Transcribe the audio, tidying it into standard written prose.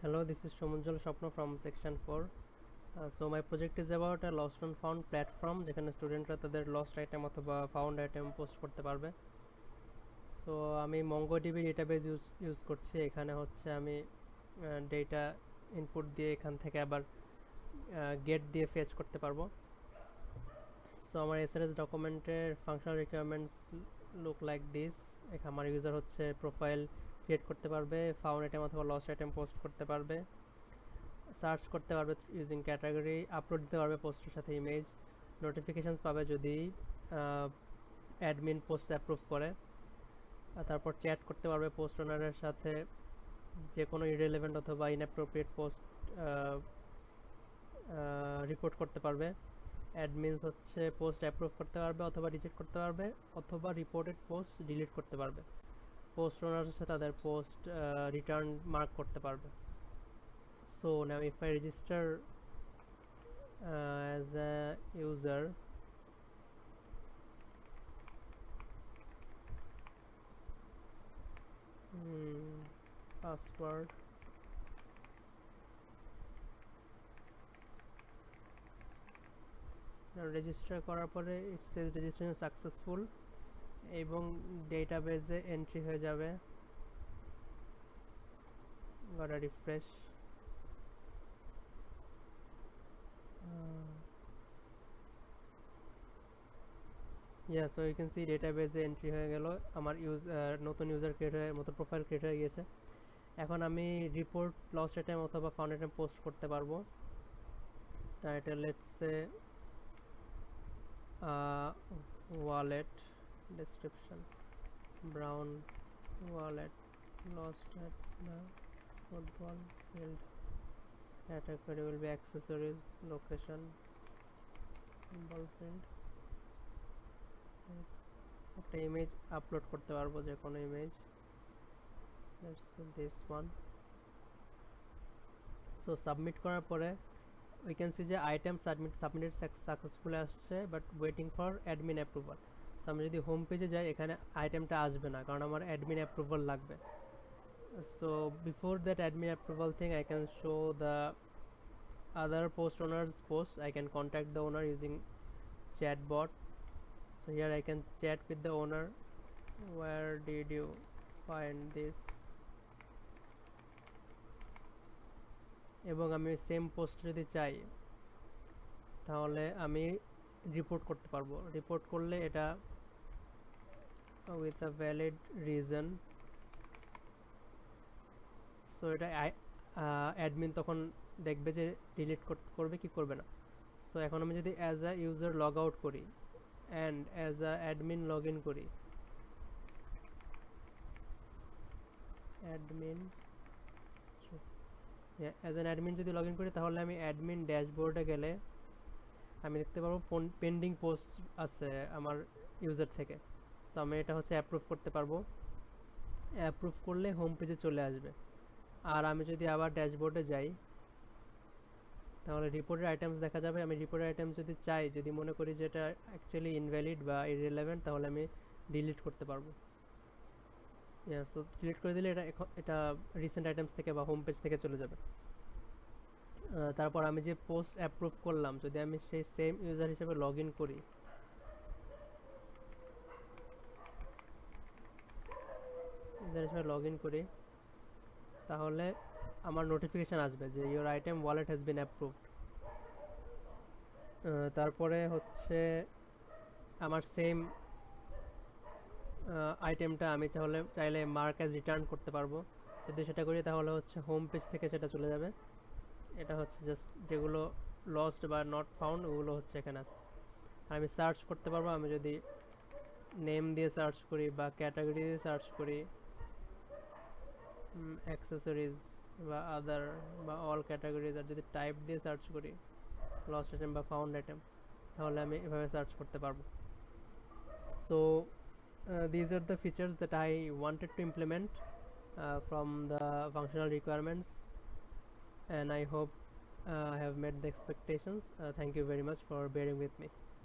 Hello, this is Shomunjal Shopno from section 4. So my project is about a lost and found platform যেখানে স্টুডেন্টরা তাদের lost item অথবা found item post করতে পারবে। So আমি MongoDB database use করছি। এখানে হচ্ছে আমি ডেটা ইনপুট দিয়ে এখান থেকে আবার গেট দিয়ে ফেচ করতে পারবো। সো আমার এসএনএস ডকুমেন্টের functional requirements look like this. এখানে আমার ইউজার হচ্ছে প্রোফাইল ক্রিয়েট করতে পারবে, ফাউন্ড আইটেম অথবা লস্ট আইটেম পোস্ট করতে পারবে, সার্চ করতে পারবে ইউজিং ক্যাটাগরি, আপলোড দিতে পারবে পোস্টের সাথে ইমেজ, নোটিফিকেশানস পাবে যদি অ্যাডমিন পোস্ট অ্যাপ্রুভ করে, তারপর চ্যাট করতে পারবে পোস্ট ওনারের সাথে, যে কোনো ইররিলেভেন্ট অথবা ইনঅ্যাপ্রোপ্রিয়েট পোস্ট রিপোর্ট করতে পারবে। অ্যাডমিনস হচ্ছে পোস্ট অ্যাপ্রুভ করতে পারবে অথবা রিজেক্ট করতে পারবে অথবা রিপোর্টেড পোস্ট ডিলিট করতে পারবে। পোস্ট ওনার হচ্ছে তাদের পোস্ট রিটার্ন মার্ক করতে পারবে। So now if I register as a user, password, register করার পরে it says registration successful এবং ডেটাবেসে এন্ট্রি হয়ে যাবে। gotta refresh. Yeah, so you can see ডেটাবেসে এন্ট্রি হয়ে গেল, আমার নতুন ইউজার ক্রিয়েট হয়ে নতুন প্রোফাইল ক্রিয়েট হয়ে গিয়েছে। এখন আমি রিপোর্ট লস্ট আইটেম অথবা ফাউন্ড আইটেম পোস্ট করতে পারবো। Title let's say wallet, description brown wallet lost at the football field, category will be accessories, location football field, একটা ইমেজ আপলোড করতে পারবো, যে কোনো image, this one. So submit করার পরে we can see যে আইটেম সাবমিটেড সাকসেসফুলি আসছে, but waiting for admin approval. So আমি যদি হোম পেজে যাই এখানে আইটেমটা আসবে না, কারণ আমার অ্যাডমিন অ্যাপ্রুভাল লাগবে। So before that admin approval thing I can show the other post owners post. I can contact the owner using chatbot. So here I can chat with the owner, where did you find this, এবং আমি same post যদি চাই তাহলে আমি report করতে পারবো। Report করলে এটা with a valid reason, so এটা অ্যাডমিন তখন দেখবে যে ডিলিট করবে কি করবে না। সো এখন আমি যদি as a user log out করি and as a admin log in করি, অ্যাডমিন অ্যাজ অ্যান অ্যাডমিন যদি লগ ইন করি তাহলে আমি অ্যাডমিন ড্যাশবোর্ডে গেলে আমি দেখতে পারবো পেন্ডিং পোস্ট আছে আমার ইউজার থেকে। সো আমি এটা হচ্ছে অ্যাপ্রুভ করতে পারবো। অ্যাপ্রুভ করলে হোম পেজে চলে আসবে। আর আমি যদি আবার ড্যাশবোর্ডে যাই তাহলে রিপোর্টের আইটেমস দেখা যাবে। আমি রিপোর্টের আইটেমস যদি চাই, যদি মনে করি যে এটা অ্যাকচুয়ালি ইনভ্যালিড বা ইররিলেভেন্ট, তাহলে আমি ডিলিট করতে পারবো। সো ডিলিট করে দিলে এটা রিসেন্ট আইটেমস থেকে বা হোম পেজ থেকে চলে যাবে। তারপর আমি যে পোস্ট অ্যাপ্রুভ করলাম, যদি আমি সেই সেম ইউজার হিসেবে লগ ইন করি, তাহলে আমার নোটিফিকেশান আসবে যে your item wallet has been approved. তারপরে হচ্ছে আমার সেম আইটেমটা আমি চাইলে মার্ক অ্যাজ রিটার্ন করতে পারবো। যদি সেটা করি তাহলে হচ্ছে হোম পেজ থেকে সেটা চলে যাবে। এটা হচ্ছে জাস্ট যেগুলো লস্ট বা নট ফাউন্ড ওগুলো হচ্ছে এখানে আছে। আর আমি সার্চ করতে পারবো, আমি যদি নেম দিয়ে সার্চ করি বা ক্যাটাগরি দিয়ে সার্চ করি, অ্যাক্সেসরিজ বা আদার বা অল ক্যাটাগরিজ, আর যদি টাইপ দিয়ে সার্চ করি লস্ট আইটেম বা ফাউন্ড আইটেম, তাহলে আমি এভাবে সার্চ করতে পারবো। So these are the features that I wanted to implement from the functional requirements, and I hope I have met the expectations. Thank you very much for bearing with me.